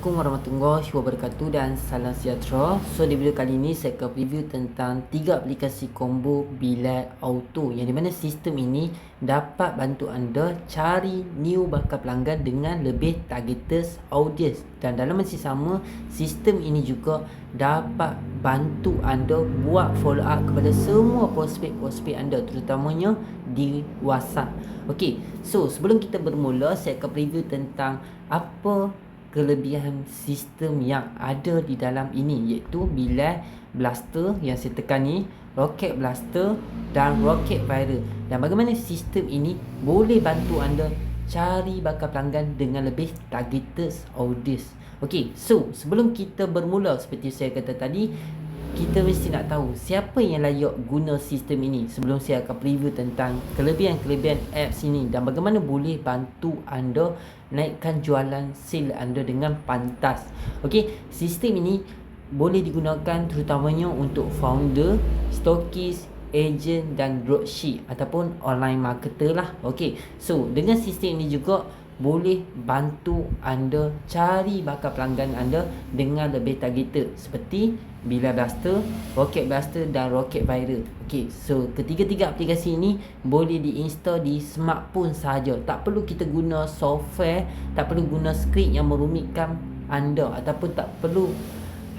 Assalamualaikum warahmatullahi wabarakatuh dan salam sejahtera. So di video kali ini saya akan review tentang 3 aplikasi combo Bilat Auto yang di mana sistem ini dapat bantu anda cari new bakal pelanggan dengan lebih targeted audience, dan dalam masa sama sistem ini juga dapat bantu anda buat follow up kepada semua prospek-prospek anda, terutamanya di WhatsApp. Okey, so sebelum kita bermula saya akan review tentang apa kelebihan sistem yang ada di dalam ini, iaitu Bilat Blaster yang saya tekan ni, Rocket Blaster dan Rocket Viral, dan bagaimana sistem ini boleh bantu anda cari bakal pelanggan dengan lebih targeted audience. Okey, so sebelum kita bermula, seperti saya kata tadi, kita mesti nak tahu siapa yang layak guna sistem ini. Sebelum saya akan preview tentang kelebihan-kelebihan apps ini dan bagaimana boleh bantu anda naikkan jualan sale anda dengan pantas. Okey, sistem ini boleh digunakan terutamanya untuk founder, stokis, agent dan dropship ataupun online marketer lah. Okey, so dengan sistem ini juga boleh bantu anda cari bakal pelanggan anda dengan lebih targeted, seperti Bilat Blaster, Rocket Blaster dan Rocket Viral. Okey, so ketiga-tiga aplikasi ini boleh diinstal di smartphone sahaja. Tak perlu kita guna software, tak perlu guna skrip yang merumitkan anda, ataupun tak perlu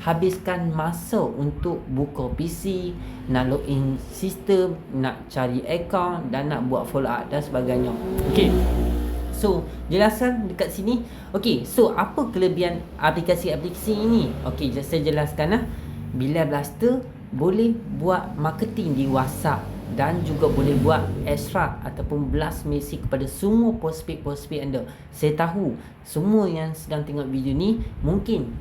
habiskan masa untuk buka PC, nak login sistem, nak cari account dan nak buat follow up dan sebagainya. Okey, so jelaskan dekat sini. Okey, so apa kelebihan aplikasi-aplikasi ini? Okey, saya jelaskan lah. Bilat Blaster boleh buat marketing di WhatsApp dan juga boleh buat extra ataupun blast message kepada semua prospek-prospek anda. Saya tahu semua yang sedang tengok video ni mungkin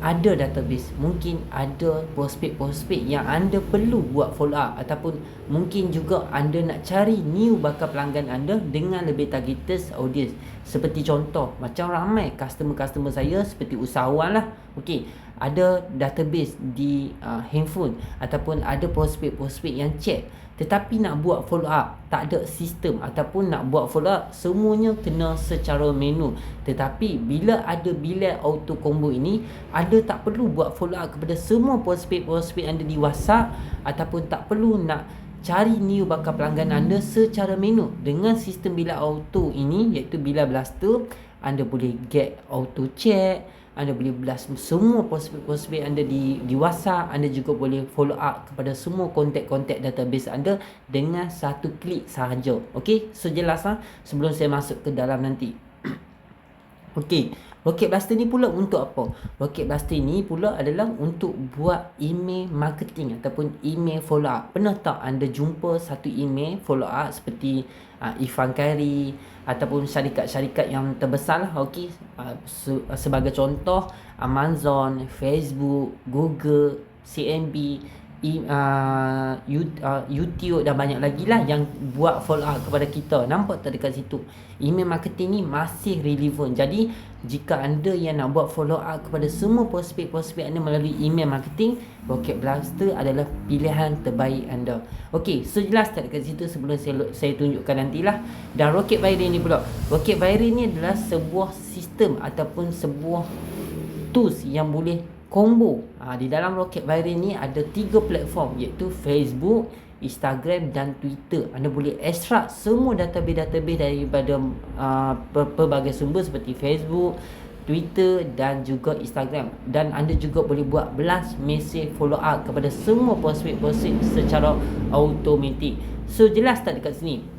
ada database, mungkin ada prospek-prospek yang anda perlu buat follow up, ataupun mungkin juga anda nak cari new bakal pelanggan anda dengan lebih targeted audience. Seperti contoh, macam ramai customer-customer saya seperti usahawan lah. Okey, ada database di handphone ataupun ada prospek-prospek yang check, tetapi nak buat follow up tak ada sistem, ataupun nak buat follow up semuanya kena secara manual. Tetapi bila ada Bilat Auto Combo ini, anda tak perlu buat follow up kepada semua prospek-prospek anda di WhatsApp, ataupun tak perlu nak cari new bakal pelanggan anda secara manual. Dengan sistem Bilat Auto ini, iaitu Bilat Blaster, anda boleh get auto check, anda boleh blast semua prospek-prospek anda di WhatsApp. Anda juga boleh follow up kepada semua kontak-kontak database anda dengan satu klik sahaja. Okey, so jelas sebelum saya masuk ke dalam nanti. Okey, Rocket Blaster ni pula untuk apa? Rocket Blaster ni pula adalah untuk buat email marketing ataupun email follow up. Pernah tak anda jumpa satu email follow up seperti Irfan Khairi ataupun syarikat-syarikat yang terbesar lah. Okey, sebagai contoh Amazon, Facebook, Google, CNB, YouTube dan banyak lagi lah yang buat follow up kepada kita. Nampak tak dekat situ? Email marketing ni masih relevan. Jadi jika anda yang nak buat follow up kepada semua prospek-prospek anda melalui email marketing, Rocket Blaster adalah pilihan terbaik anda. Okey, so jelas tak dekat situ sebelum saya tunjukkan nantilah. Dan Rocket Viral ni pula, Rocket Viral ni adalah sebuah sistem ataupun sebuah tools yang boleh combo. Di dalam Rocket Viral ni ada 3 platform, iaitu Facebook, Instagram dan Twitter. Anda boleh extract semua database daripada pelbagai sumber seperti Facebook, Twitter dan juga Instagram, dan anda juga boleh buat blast message follow up kepada semua prospek-prospek secara automatik. So jelas tak dekat sini?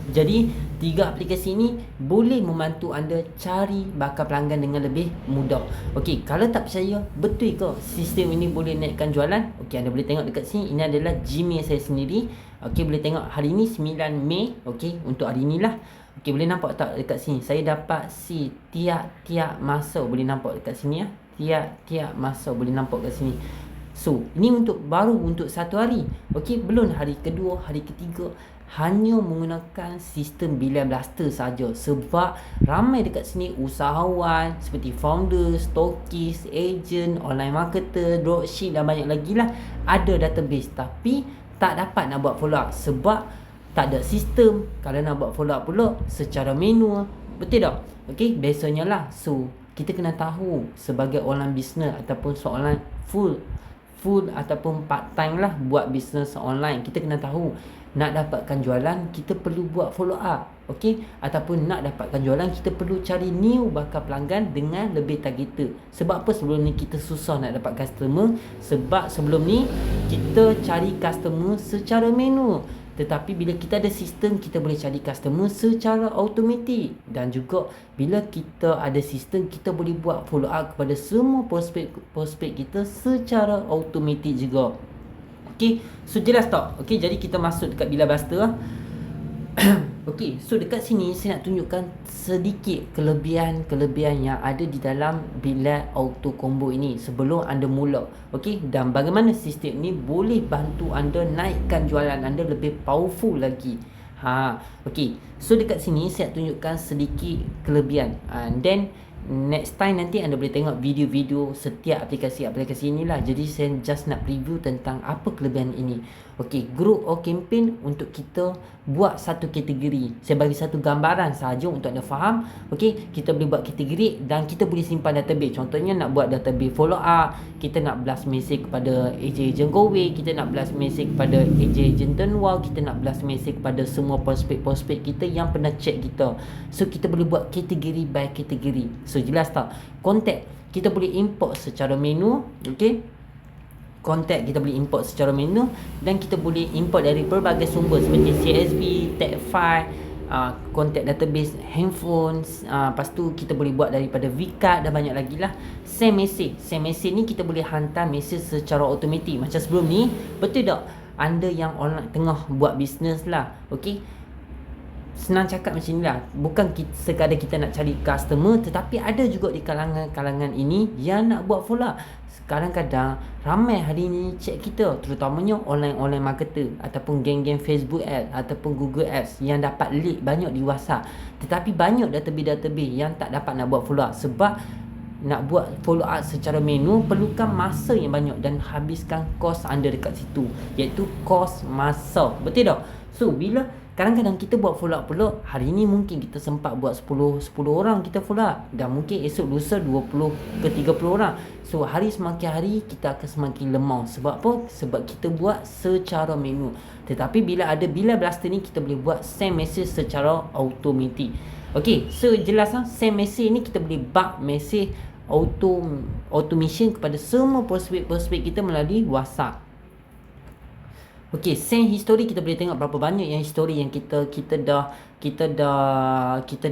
Jadi 3 aplikasi ini boleh membantu anda cari bakal pelanggan dengan lebih mudah. Okey, kalau tak percaya betul ke sistem ini boleh naikkan jualan? Okey, anda boleh tengok dekat sini. Ini adalah Gmail saya sendiri. Okey, boleh tengok hari ini 9 Mei. Okey, untuk hari inilah. Okey, boleh nampak tak dekat sini? Saya dapat si tiap-tiap masa. Boleh nampak dekat sini ya. Tiap-tiap masa boleh nampak kat sini. So, ini baru untuk 1 hari. Okey, belum hari kedua, hari ketiga. Hanya menggunakan sistem Bilat Blaster saja, sebab ramai dekat sini usahawan seperti founder, stokis, agent, online marketer, dropship dan banyak lagi lah ada database, tapi tak dapat nak buat follow up sebab tak ada sistem. Kalau nak buat follow up pula secara manual, betul tak? Okey, biasanya lah. So Kita kena tahu sebagai orang bisnes ataupun seorang full ataupun part time lah buat bisnes online. Kita kena tahu nak dapatkan jualan kita perlu buat follow up, okey, ataupun nak dapatkan jualan kita perlu cari new bakal pelanggan dengan lebih targeted. Sebab apa sebelum ni kita susah nak dapat customer? Sebab sebelum ni kita cari customer secara manual. Tetapi bila kita ada sistem, kita boleh cari customer secara automatik. Dan juga bila kita ada sistem, kita boleh buat follow up kepada semua prospek kita secara automatik juga. Okey, so jelas tak? Okey, jadi kita masuk dekat Bila Buster lah. Okey, so dekat sini saya nak tunjukkan sedikit kelebihan yang ada di dalam bilet auto combo ini sebelum anda mula. Okey, dan bagaimana sistem ni boleh bantu anda naikkan jualan anda lebih powerful lagi. Okey, so dekat sini saya tunjukkan sedikit kelebihan. And then next time nanti anda boleh tengok video-video setiap aplikasi inilah. Jadi saya just nak preview tentang apa kelebihan ini. Okey, group or campaign untuk kita buat satu kategori. Saya bagi satu gambaran sahaja untuk anda faham. Okey, kita boleh buat kategori dan kita boleh simpan database. Contohnya nak buat database follow up, kita nak blast message kepada ejen-ejen GoWay, kita nak blast message kepada ejen-ejen Turnwall, kita nak blast message kepada semua prospek-prospek kita yang pernah check kita. So kita boleh buat kategori by kategori. So jelas tak? Contact kita boleh import secara menu, okey. Contact kita boleh import secara menu dan kita boleh import dari pelbagai sumber seperti CSV, tag file, contact database, handphones, lepas tu kita boleh buat daripada vCard dan banyak lagi lah. Send message ni kita boleh hantar message secara automatik macam sebelum ni. Betul tak? Anda yang online tengah buat bisnes lah, okey, senang cakap macam ni lah. Bukan sekadar kita nak cari customer, tetapi ada juga di kalangan ini yang nak buat follow up. Kadang-kadang ramai hari ni check kita, terutamanya online marketer ataupun geng-geng Facebook Ads ataupun Google Ads yang dapat lead banyak di WhatsApp. Tetapi banyak database yang tak dapat nak buat follow up sebab nak buat follow up secara manual perlukan masa yang banyak dan habiskan kos anda dekat situ, iaitu kos masa. Betul tak? So bila kadang-kadang kita buat follow up hari ni mungkin kita sempat buat 10 orang kita follow up dan mungkin esok lusa 20 ke 30 orang. So hari semakin hari kita akan semakin lemah. Sebab apa? Sebab kita buat secara manual. Tetapi bila ada Bila Buster ni kita boleh buat send message secara automatik. Okey, so jelas send message ni kita boleh bug message automation kepada semua prospek kita melalui WhatsApp. Okey, send history kita boleh tengok berapa banyak yang history yang kita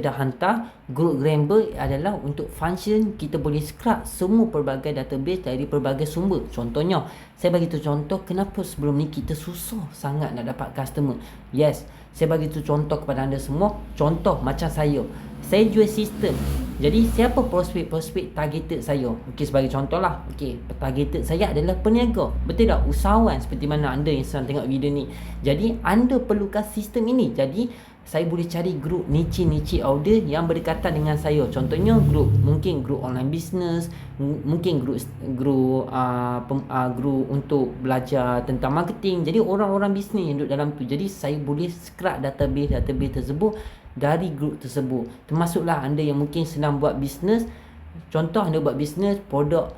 dah hantar. Group Gramble adalah untuk function kita boleh scrub semua pelbagai database dari pelbagai sumber. Contohnya, saya bagi tu contoh kenapa sebelum ni kita susah sangat nak dapat customer. Yes, saya bagi tu contoh kepada anda semua. Contoh macam saya jual sistem. Jadi siapa prospek targeted saya? Okey, sebagai contoh lah. Okey, targeted saya adalah peniaga. Betul tak? Usahawan seperti mana anda yang sedang tengok video ni. Jadi anda perlukan sistem ini. Jadi saya boleh cari grup niche order yang berdekatan dengan saya. Contohnya mungkin grup online business, mungkin grup untuk belajar tentang marketing. Jadi orang-orang bisnes yang duduk dalam tu. Jadi saya boleh scrub database tersebut dari grup tersebut. Termasuklah anda yang mungkin sedang buat bisnes. Contoh anda buat bisnes produk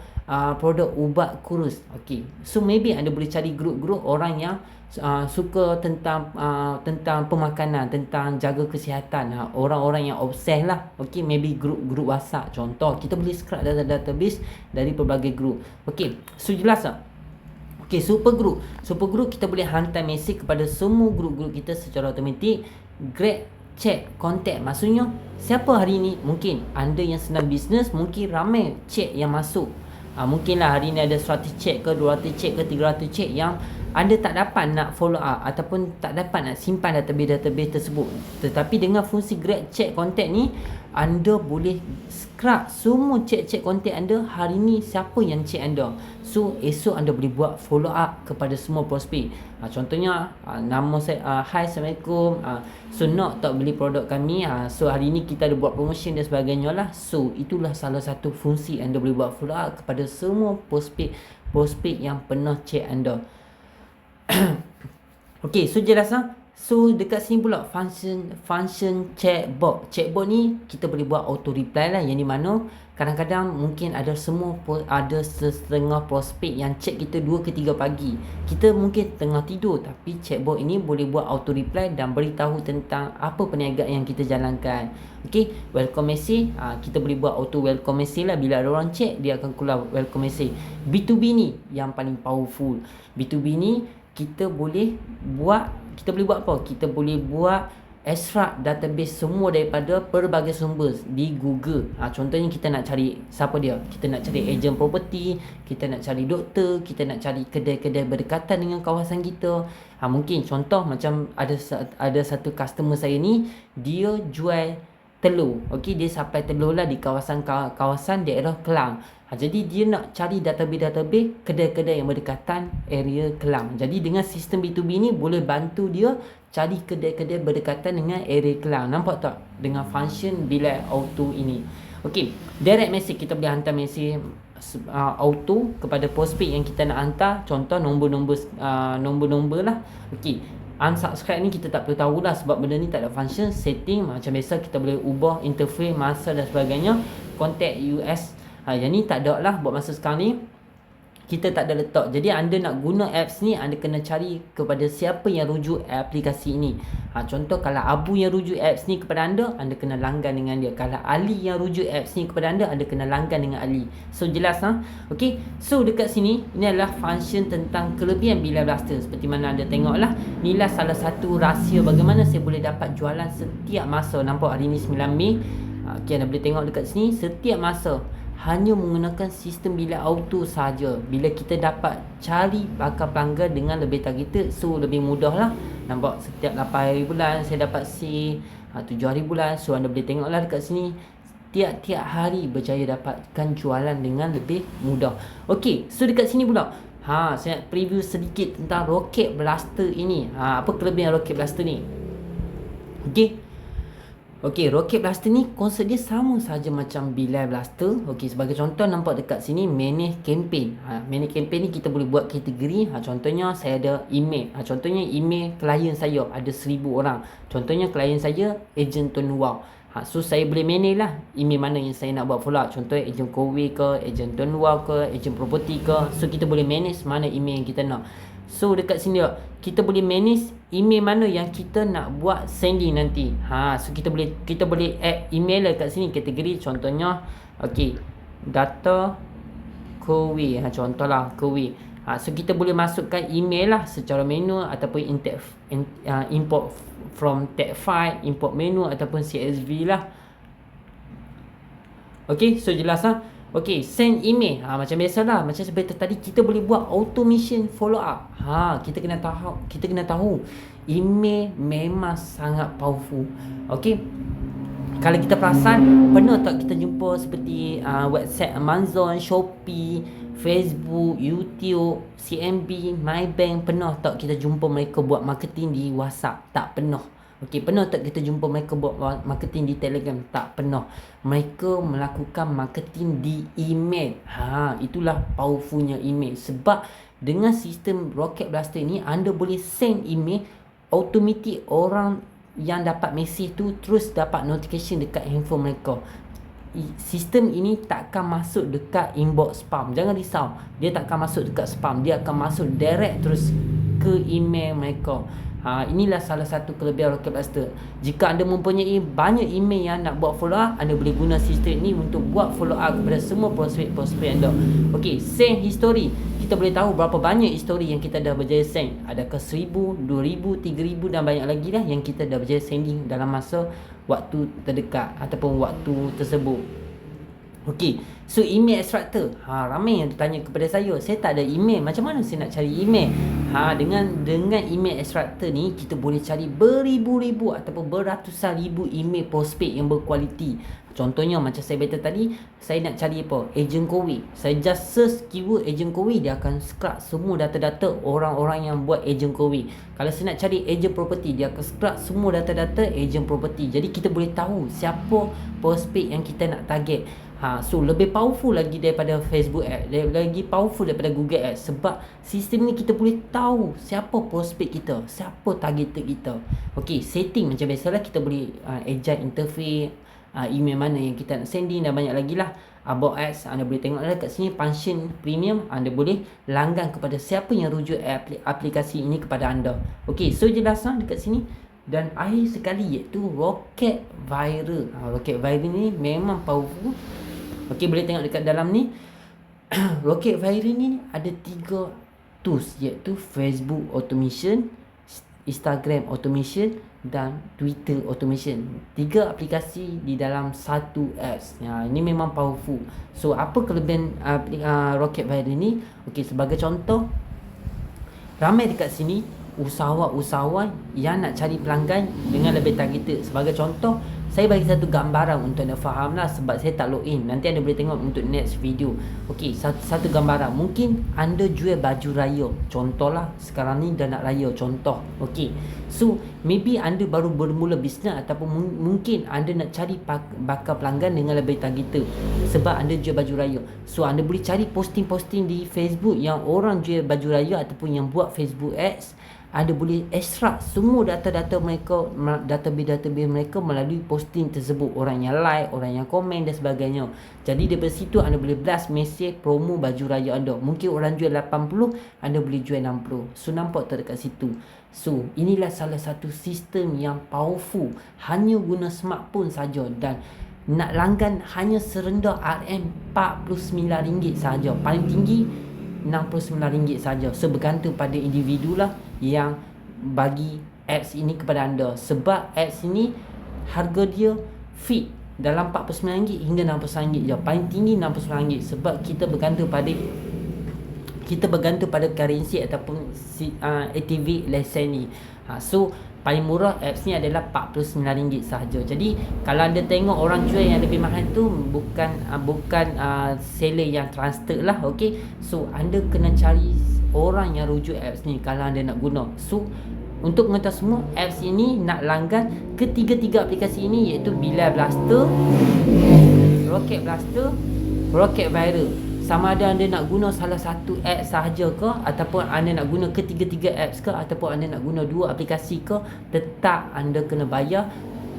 ubat kurus. Okey. So maybe anda boleh cari grup-grup orang yang suka tentang pemakanan, tentang jaga kesihatan, orang-orang yang obses lah. Okey, maybe grup WhatsApp. Contoh, kita boleh scrub database dari pelbagai grup. Okey, so jelas tak? Okey, super group kita boleh hantar mesej kepada semua grup-grup kita secara automatik. Grab check contact, maksudnya siapa hari ni, mungkin anda yang sedang bisnes, mungkin ramai check yang masuk. Mungkinlah hari ni ada 100 check ke 200 check ke 300 check yang anda tak dapat nak follow up ataupun tak dapat nak simpan database tersebut. Tetapi dengan fungsi Grab check contact ni, anda boleh scrub semua check contact anda hari ni, siapa yang check anda. So esok anda boleh buat follow up kepada semua prospek. Contohnya nama saya, hi assalamualaikum, so nak tak beli produk kami, so hari ni kita ada buat promotion dan sebagainya lah. So itulah salah satu fungsi anda boleh buat follow up kepada semua prospek yang pernah check anda. Okey, so jelas So dekat sini pula function chatbot. Chatbot ni kita boleh buat auto reply lah, yang di mana kadang-kadang mungkin ada setengah prospek yang chat kita 2 ke 3 pagi. Kita mungkin tengah tidur, tapi chatbot ini boleh buat auto reply dan beritahu tentang apa perniagaan yang kita jalankan. Okey, welcome message, kita boleh buat auto welcome message lah. Bila ada orang chat, dia akan keluar welcome message. B2B ni yang paling powerful. B2B ni kita boleh buat apa? Kita boleh buat extract database semua daripada pelbagai sumber di Google. Contohnya kita nak cari siapa dia? Kita nak cari ejen property, kita nak cari doktor, kita nak cari kedai-kedai berdekatan dengan kawasan kita. Mungkin contoh macam ada satu customer saya ni, dia jual telur. Okey, dia supply telur lah di kawasan daerah Kelang. Jadi dia nak cari database kedai-kedai yang berdekatan area Kelang. Jadi dengan sistem B2B ni boleh bantu dia cari kedai-kedai berdekatan dengan area Kelang. Nampak tak? Dengan function bilik auto ini. Okey, direct message, kita boleh hantar message auto kepada prospek yang kita nak hantar. Contoh nombor-nombor lah. Okey, unsubscribe ni kita tak perlu tahulah, sebab benda ni tak ada function. Setting macam biasa, kita boleh ubah interface, masa dan sebagainya. Contact US, yang ni tak ada lah buat masa sekarang ni, kita tak ada letak. Jadi anda nak guna apps ni, anda kena cari kepada siapa yang rujuk aplikasi ini. Contoh kalau Abu yang rujuk apps ni kepada anda kena langgan dengan dia. Kalau Ali yang rujuk apps ni kepada anda kena langgan dengan Ali. So jelas Okey, so dekat sini ini adalah function tentang kelebihan Bilal Blaster. Seperti mana anda tengok lah, inilah salah satu rahsia bagaimana saya boleh dapat jualan setiap masa. Nampak hari ni 9 Mei. Okey, anda boleh tengok dekat sini, setiap masa hanya menggunakan sistem bilik auto saja. Bila kita dapat cari bakal pelanggan dengan lebih targeted, so lebih mudah lah. Nampak setiap 8 hari bulan saya dapat C, 7 hari bulan. So anda boleh tengok lah dekat sini, tiap-tiap hari berjaya dapatkan jualan dengan lebih mudah. Okey, so dekat sini pula saya nak preview sedikit tentang Rocket Blaster ini. Apa kelebihan Rocket Blaster ni? Okey, Rocket Blaster ni konsep dia sama saja macam Bilal Blaster. Okey, sebagai contoh nampak dekat sini manage campaign. Manage campaign ni kita boleh buat kategori. Contohnya saya ada email. Contohnya email klien saya ada 1000 orang. Contohnya klien saya ejen Tun Luar. So saya boleh manage lah email mana yang saya nak buat follow up. Contohnya ejen Kowe ke, ejen Tun Luar ke, ejen property ke. So kita boleh manage mana email yang kita nak. So dekat sini kita boleh manage email mana yang kita nak buat sending nanti. So kita boleh add email dekat sini kategori. Contohnya okey, data Kowe, contohlah Kowe. So kita boleh masukkan email lah secara manual ataupun import from tag file, import menu ataupun CSV lah. Okey, so jelas Okey, send email. Macam biasalah, macam seperti tadi kita boleh buat automation follow up. Kita kena tahu email memang sangat powerful. Okey. Kalau kita perasan, pernah tak kita jumpa seperti website Amazon, Shopee, Facebook, YouTube, CMB, MyBank, pernah tak kita jumpa mereka buat marketing di WhatsApp? Tak pernah. Okey, pernah tak kita jumpa mereka buat marketing di Telegram? Tak pernah. Mereka melakukan marketing di email. Itulah powerfulnya email. Sebab dengan sistem Rocket Blaster ni, anda boleh send email automatic, orang yang dapat mesej tu terus dapat notification dekat handphone mereka. Sistem ini takkan masuk dekat inbox spam. Jangan risau, dia takkan masuk dekat spam. Dia akan masuk direct terus ke email mereka. Inilah salah satu kelebihan Rocket Blaster. Jika anda mempunyai banyak email yang nak buat follow up, anda boleh guna sistem ini untuk buat follow up kepada semua prospek anda. Okey, send history. Kita boleh tahu berapa banyak history yang kita dah berjaya send. Adakah 1000, 2000, 3000 dan banyak lagi lah yang kita dah berjaya sending dalam masa waktu terdekat ataupun waktu tersebut. Okey, so email extractor. Ramai yang tanya kepada saya tak ada email, macam mana saya nak cari email? Dengan email extractor ni kita boleh cari beribu-ribu ataupun beratusan ribu email prospek yang berkualiti. Contohnya macam saya beritahu tadi, saya nak cari apa? Ejen Kowe. Saya just search keyword ejen Kowe, dia akan scrub semua data-data orang-orang yang buat ejen Kowe. Kalau saya nak cari ejen property, dia akan scrub semua data-data ejen property. Jadi kita boleh tahu siapa prospek yang kita nak target. So lebih powerful lagi daripada Facebook Ads, lagi powerful daripada Google Ads, sebab sistem ni kita boleh tahu siapa prospek kita, siapa target kita. Okey, setting macam biasalah, kita boleh adjust interface, email mana yang kita nak sending dan banyak lagi lah. About Ads, anda boleh tengok kat sini function premium, anda boleh langgan kepada siapa yang rujuk aplikasi ini kepada anda. Okey, so jelas dekat sini. Dan akhir sekali iaitu Rocket Viral. Rocket Viral ni memang powerful. Okey, boleh tengok dekat dalam ni. Rocket Viral ni ada 3 tools, iaitu Facebook Automation, Instagram Automation dan Twitter Automation. 3 aplikasi di dalam satu apps. Ini memang powerful. So apa kelebihan Rocket Viral ni? Okey, sebagai contoh, ramai dekat sini usahawan yang nak cari pelanggan dengan lebih targeted. Sebagai contoh, saya bagi satu gambaran untuk anda faham lah, sebab saya tak login. Nanti anda boleh tengok untuk next video. Okey, satu gambaran. Mungkin anda jual baju raya, contohlah sekarang ni dah nak raya, contoh. Okey, so maybe anda baru bermula bisnes, ataupun mungkin anda nak cari bakal pelanggan dengan lebih targeted, sebab anda jual baju raya. So anda boleh cari posting-posting di Facebook yang orang jual baju raya ataupun yang buat Facebook Ads. Anda boleh extract semua data-data mereka, database mereka melalui posting tersebut. Orang yang like, orang yang komen dan sebagainya. Jadi daripada situ anda boleh blast message promo baju raya anda. Mungkin orang jual 80, anda boleh jual 60. So nampak tak dekat situ? So inilah salah satu sistem yang powerful. Hanya guna smartphone saja, dan nak langgan hanya serendah RM49 saja. Paling tinggi RM69 saja. So bergantung pada individu lah yang bagi apps ini kepada anda, sebab apps ini harga dia fit dalam RM49 hingga RM69 je. Paling tinggi RM69, sebab kita bergantung pada currency ataupun ATV lesen ni. So paling murah apps ni adalah RM49 sahaja. Jadi kalau anda tengok orang jual yang lebih mahal tu bukan seller yang trusted lah. Okey, so anda kena cari orang yang rujuk apps ni kalau anda nak guna. So untuk mengetahui semua apps ini nak langgan ketiga-tiga aplikasi ini, iaitu Bilal Blaster, Rocket Blaster, Rocket Viral. Sama ada anda nak guna salah satu apps sahaja ke, ataupun anda nak guna ketiga-tiga apps ke, ataupun anda nak guna 2 aplikasi ke, tetap anda kena bayar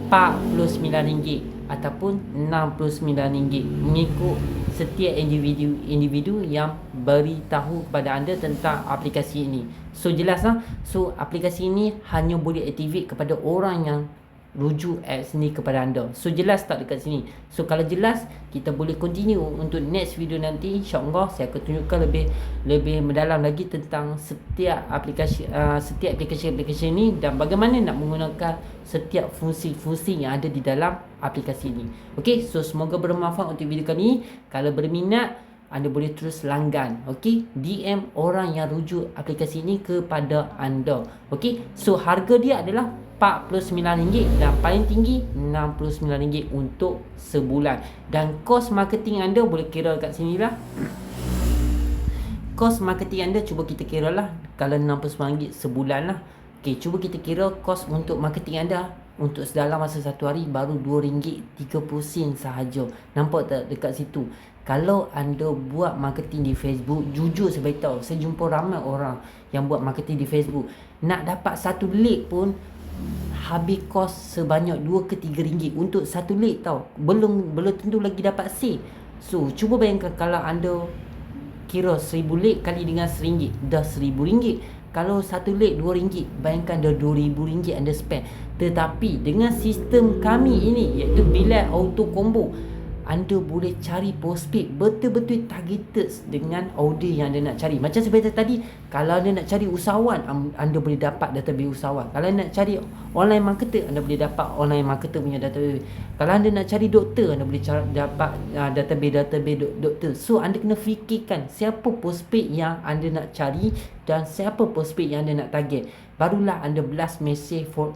RM49 ataupun RM69 mengikut setiap individu yang beritahu kepada anda tentang aplikasi ini. So jelas lah. So aplikasi ini hanya boleh activate kepada orang yang rujuk apps ni kepada anda. So jelas tak dekat sini? So kalau jelas, kita boleh continue untuk next video nanti. InsyaAllah saya akan tunjukkan lebih mendalam lagi tentang setiap aplikasi ni, dan bagaimana nak menggunakan setiap fungsi-fungsi yang ada di dalam aplikasi ini. Okey, so semoga bermanfaat untuk video kali ini. Kalau berminat, anda boleh terus langgan, okey, DM orang yang rujuk aplikasi ini kepada anda. Okey, so harga dia adalah RM49 dan paling tinggi RM69 untuk sebulan. Dan kos marketing anda boleh kira kat sini lah. Kos marketing anda cuba kita kira lah, kalau RM69 sebulan lah. Okey, cuba kita kira kos untuk marketing anda untuk dalam masa 1 hari baru RM2.30 sahaja. Nampak tak dekat situ? Kalau anda buat marketing di Facebook, jujur saya beritahu, saya jumpa ramai orang yang buat marketing di Facebook, nak dapat 1 lead pun habis kos sebanyak RM2 ke RM3 untuk 1 lead tau. Belum tentu lagi dapat sale. So cuba bayangkan kalau anda kira 1000 lead kali dengan RM1, dah RM1000. Kalau 1 lead RM2, bayangkan dah RM2000 anda spend. Tetapi dengan sistem kami ini, iaitu Bilal Auto Combo, anda boleh cari prospek betul-betul targeted dengan order yang anda nak cari. Macam seperti tadi, kalau anda nak cari usahawan, anda boleh dapat database usahawan. Kalau anda nak cari online marketer, anda boleh dapat online marketer punya database. Kalau anda nak cari doktor, anda boleh dapat database doktor. So anda kena fikirkan siapa prospek yang anda nak cari dan siapa prospek yang anda nak target. Barulah anda blast message follow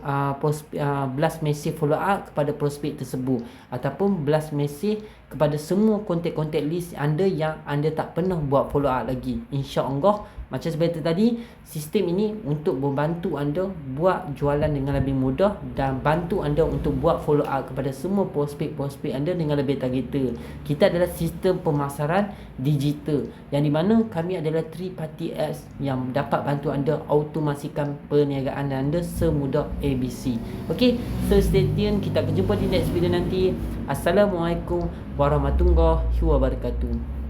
up kepada prospek tersebut, ataupun blast message kepada semua kontak-kontak list anda yang anda tak pernah buat follow up lagi. InsyaAllah Macam seperti tadi, sistem ini untuk membantu anda buat jualan dengan lebih mudah dan bantu anda untuk buat follow up kepada semua prospek-prospek anda dengan lebih targeted. Kita adalah sistem pemasaran digital yang di mana kami adalah 3 party apps yang dapat bantu anda automasikan perniagaan anda semudah ABC. Okay, so stay tune. Kita akan jumpa di next video nanti. Assalamualaikum warahmatullahi wabarakatuh.